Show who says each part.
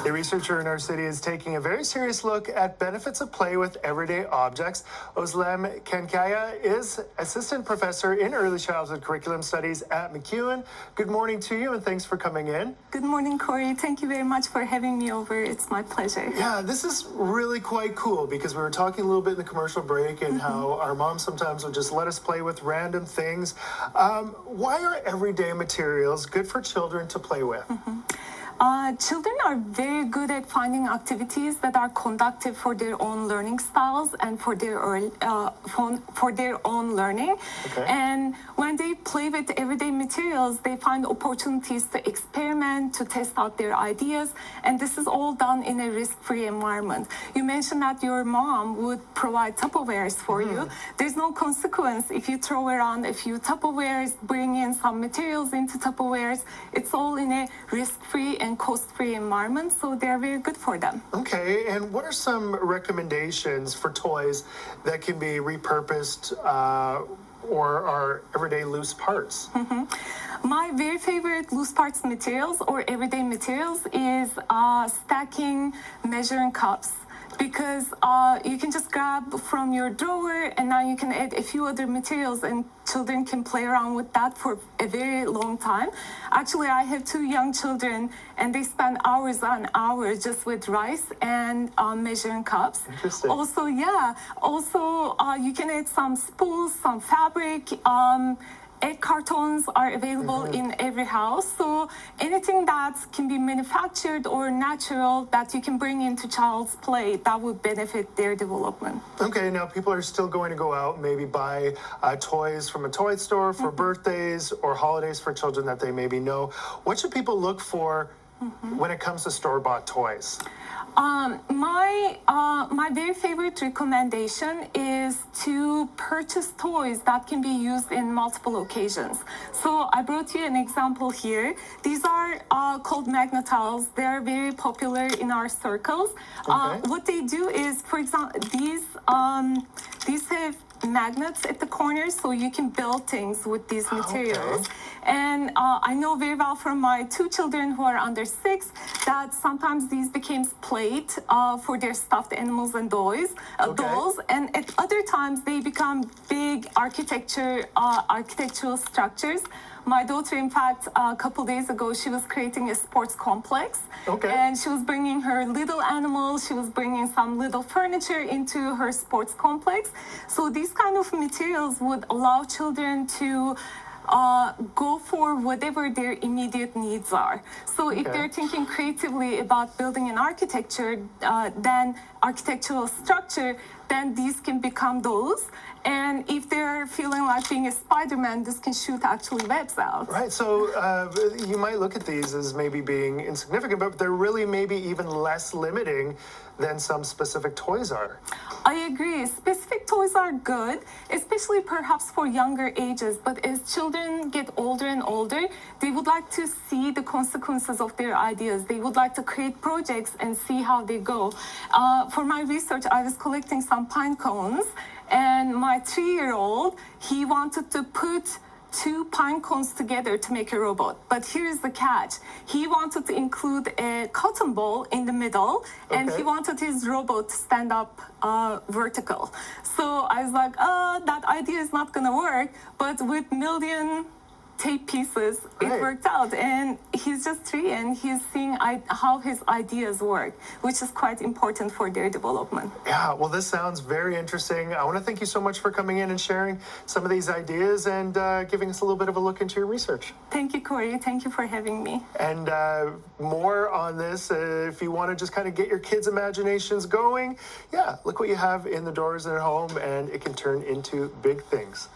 Speaker 1: A researcher in our city is taking a very serious look at benefits of play with everyday objects. Ozlem Cankaya is assistant professor in early childhood curriculum studies at MacEwan. Good morning to you, and thanks for coming in.
Speaker 2: Good morning, Corey. Thank you very much for having me over. It's my pleasure.
Speaker 1: Yeah, this is really quite cool because we were talking a little bit in the commercial break and how our moms sometimes will just let us play with random things. Why are everyday materials good for children to play with?
Speaker 2: Children are very good at finding activities that are conductive for their own learning styles and for their own learning.
Speaker 1: Okay.
Speaker 2: And when they play with everyday materials, they find opportunities to experiment, to test out their ideas, and this is all done in a risk-free environment. You mentioned that your mom would provide Tupperwares for you. There's no consequence if you throw around a few Tupperwares, bring in some materials into Tupperwares. It's all in a risk-free and cost-free environment, so they're very good for them.
Speaker 1: Okay, and what are some recommendations for toys that can be repurposed or are everyday loose parts?
Speaker 2: My very favorite loose parts materials or everyday materials is stacking measuring cups, because you can just grab from your drawer and now you can add a few other materials and children can play around with that for a very long time. Actually, I have 2 young children and they spend hours on hours just with rice and measuring cups.
Speaker 1: Interesting.
Speaker 2: Also, you can add some spools, some fabric. Egg cartons are available in every house, so anything that can be manufactured or natural that you can bring into child's play, that would benefit their development.
Speaker 1: Okay, now people are still going to go out and maybe buy toys from a toy store for birthdays or holidays for children that they maybe know. What should people look for when it comes to store-bought toys?
Speaker 2: My very favorite recommendation is to purchase toys that can be used in multiple occasions. So I brought you an example here. These are called magnetiles. They're very popular in our circles.
Speaker 1: Okay.
Speaker 2: What they do is, for example, these have magnets at the corners, so you can build things with these materials.
Speaker 1: Okay.
Speaker 2: And I know very well from my 2 children who are under 6 that sometimes these became plate for their stuffed animals and dolls, and at other times they become big architectural structures. My daughter, in fact, a couple days ago, she was creating a sports complex.
Speaker 1: Okay.
Speaker 2: And she was bringing her little animals, she was bringing some little furniture into her sports complex. So these kind of materials would allow children to go for whatever their immediate needs are. So if they're thinking creatively about building an then architectural structure, then these can become those. And if they're feeling like being a Spider-Man, this can shoot actually webs out.
Speaker 1: Right, so you might look at these as maybe being insignificant, but they're really maybe even less limiting than some specific toys are.
Speaker 2: I agree. Specific toys are good, especially perhaps for younger ages. But as children get older and older, they would like to see the consequences of their ideas. They would like to create projects and see how they go. For my research, I was collecting some pine cones, and my 3-year-old, he wanted to put 2 pine cones together to make a robot. But here's the catch. He wanted to include a cotton ball in the middle, and he wanted his robot to stand up vertical. So I was like, that idea is not gonna work, but with million tape pieces, it worked out. And he's just 3 and he's seeing how his ideas work, which is quite important for their development.
Speaker 1: Yeah, well, this sounds very interesting. I want to thank you so much for coming in and sharing some of these ideas and giving us a little bit of a look into your research.
Speaker 2: Thank you, Corey. Thank you for having me.
Speaker 1: And more on this, if you want to just kind of get your kids' imaginations going, yeah, look what you have in the doors at home, and it can turn into big things.